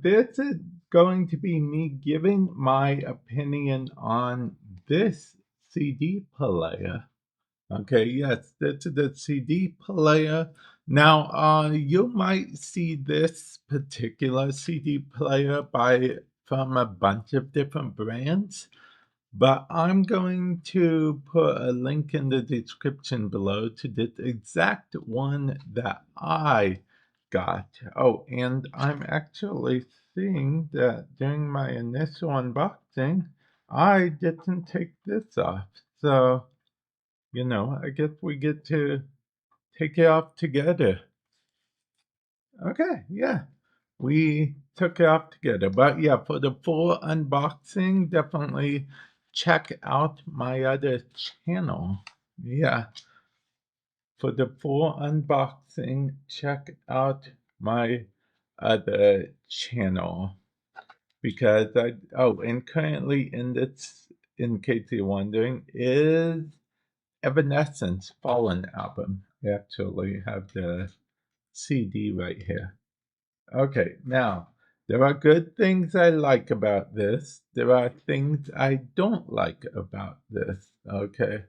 This is going to be me giving my opinion on this CD player. Okay, yes, this is the CD player. Now, you might see this particular CD player from a bunch of different brands, but I'm going to put a link in the description below to the exact one that I got. Oh, and I'm actually seeing that during my initial unboxing, I didn't take this off. So, I guess we get to take it off together. Okay, yeah. We took it off together. But yeah, for the full unboxing, definitely check out my other channel. Yeah, for the full unboxing, check out my other channel. Because and currently in this, in case you're wondering, is Evanescence Fallen album. I actually have the CD right here. Okay, now, there are good things I like about this. There are things I don't like about this. Okay.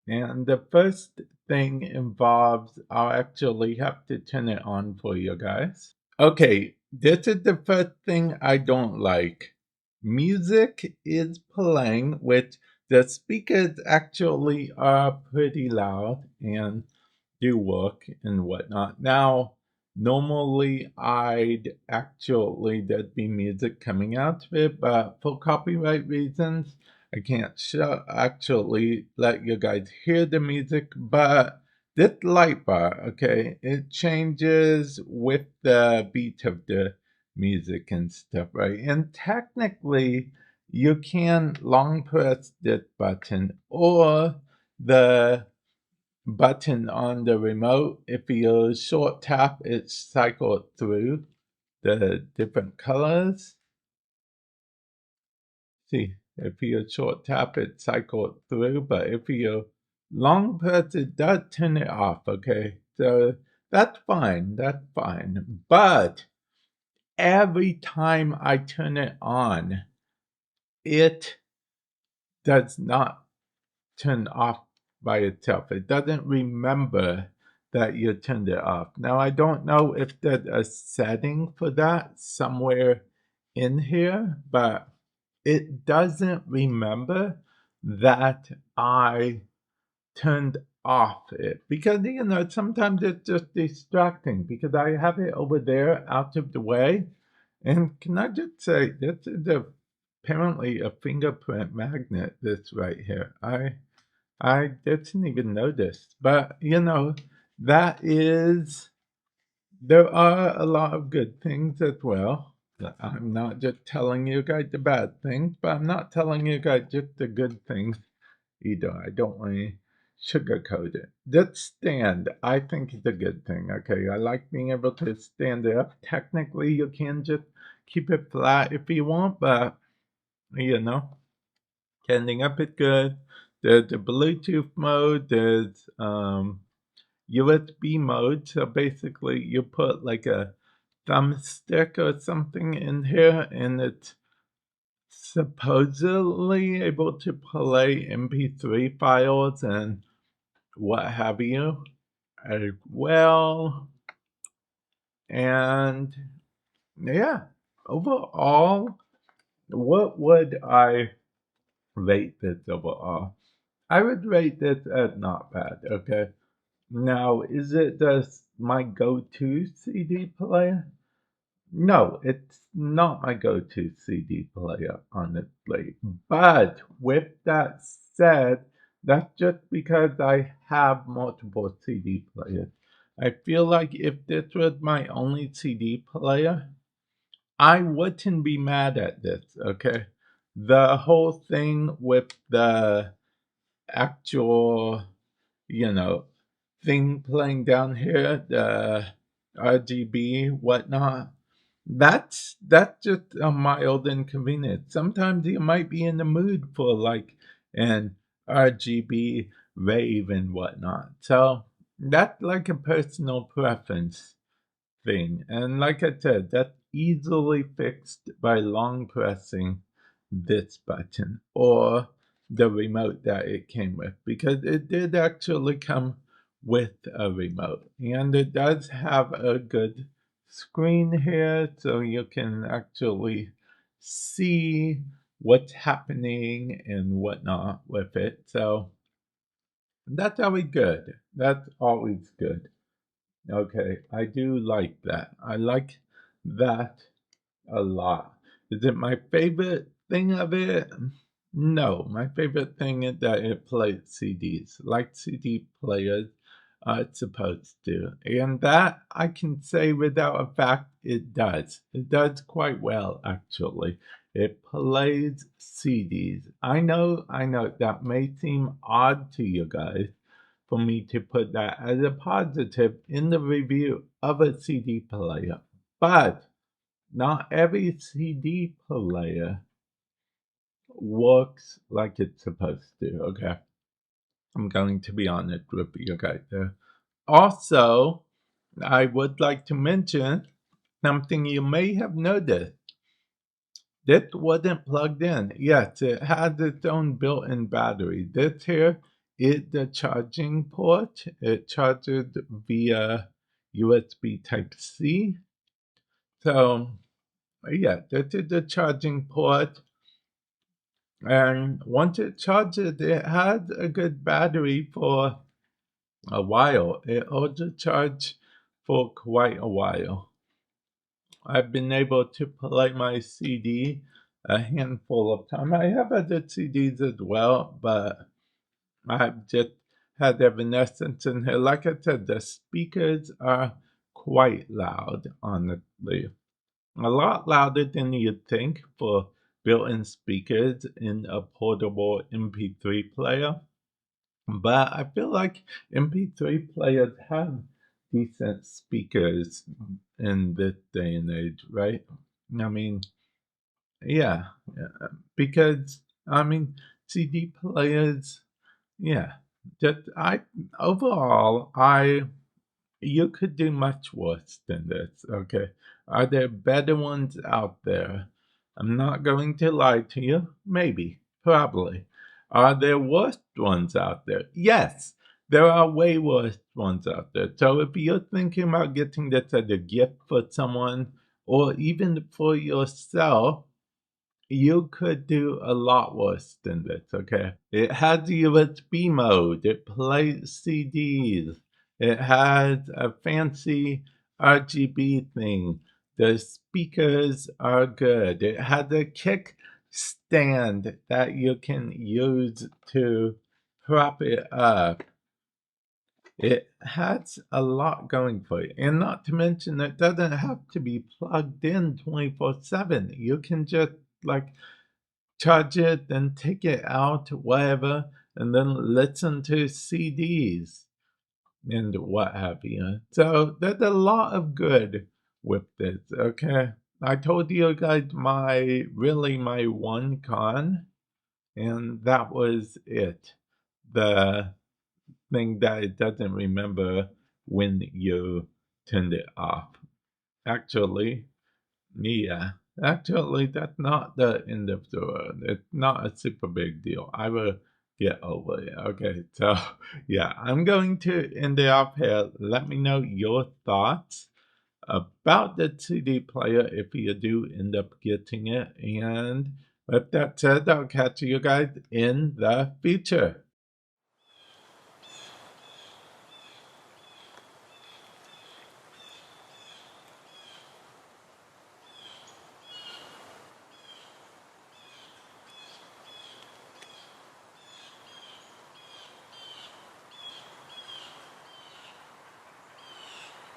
And the first thing involves, I'll actually have to turn it on for you guys. Okay, this is the first thing I don't like. Music is playing, which the speakers actually are pretty loud and do work and whatnot. Now, normally there'd be music coming out of it, but for copyright reasons, I can't actually let you guys hear the music, but this light bar, okay, it changes with the beat of the music and stuff, right? And technically, you can long press this button or the button on the remote. If you short tap, it cycles through the different colors. See, if you short tap, it cycles through, but if you long press, it does turn it off, okay? So that's fine, that's fine. But every time I turn it on, it does not turn off by itself. It doesn't remember that you turned it off. Now, I don't know if there's a setting for that somewhere in here, but it doesn't remember that I turned off it because sometimes it's just distracting because I have it over there out of the way. And can I just say, this is apparently a fingerprint magnet, this right here. I didn't even notice. But, that is, there are a lot of good things as well. I'm not just telling you guys the bad things, but I'm not telling you guys just the good things either. I don't want to sugarcoat it. That stand, I think, is a good thing. Okay, I like being able to stand it up. Technically, you can just keep it flat if you want, but, you know, standing up is good. There's a Bluetooth mode. There's USB mode. So basically, you put like a thumbstick or something in here, and it's supposedly able to play MP3 files and what have you as well. And yeah, overall, what would I rate this overall? I would rate this as not bad, okay? Now, is it just my go-to CD player? No, it's not my go-to CD player, honestly. But with that said, that's just because I have multiple CD players. I feel like if this was my only CD player, I wouldn't be mad at this, okay? The whole thing with the actual, you know, thing playing down here, the RGB, whatnot, that's just a mild inconvenience. Sometimes you might be in the mood for like an RGB rave and whatnot. So that's like a personal preference thing. And like I said, that's easily fixed by long pressing this button or the remote that it came with, because it did actually come with a remote, and it does have a good screen here so you can actually see what's happening and whatnot with it. So that's always good. That's always good. Okay, I do like that. I like that a lot. Is it my favorite thing of it? No, my favorite thing is that it plays CDs like CD players are supposed to. And that I can say without a fact it does. It does quite well, actually. It plays CDs. I know that may seem odd to you guys for me to put that as a positive in the review of a CD player, but not every CD player works like it's supposed to, okay? I'm going to be honest with you guys there. Also, I would like to mention something you may have noticed. This wasn't plugged in. Yes, it has its own built-in battery. This here is the charging port. It charges via USB Type-C. So, yeah, this is the charging port. And once it charges, it has a good battery for a while. It holds a charge for quite a while. I've been able to play my CD a handful of times. I have other CDs as well, but I've just had Evanescence in here. Like I said, the speakers are quite loud, honestly. A lot louder than you'd think for built-in speakers in a portable MP3 player. But I feel like MP3 players have decent speakers in this day and age, right? I mean, yeah, because I mean, CD players, yeah. Just overall, you could do much worse than this, okay? Are there better ones out there? I'm not going to lie to you. Maybe, probably. Are there worse ones out there? Yes, there are way worse ones out there. So if you're thinking about getting this as a gift for someone or even for yourself, you could do a lot worse than this, okay? It has USB mode, it plays CDs, it has a fancy RGB thing, the speakers are good, it has a kick stand that you can use to prop it up. It has a lot going for it. And not to mention, it doesn't have to be plugged in 24/7. You can just like charge it, then take it out, whatever, and then listen to CDs and what have you. So there's a lot of good with this, okay? I told you guys my one con, and that was it. The thing that it doesn't remember when you turned it off. Actually, yeah, actually, that's not the end of the world. It's not a super big deal. I will get over it. Okay, so yeah, I'm going to end it off here. Let me know your thoughts about the CD player if you do end up getting it. And with that said, I'll catch you guys in the future.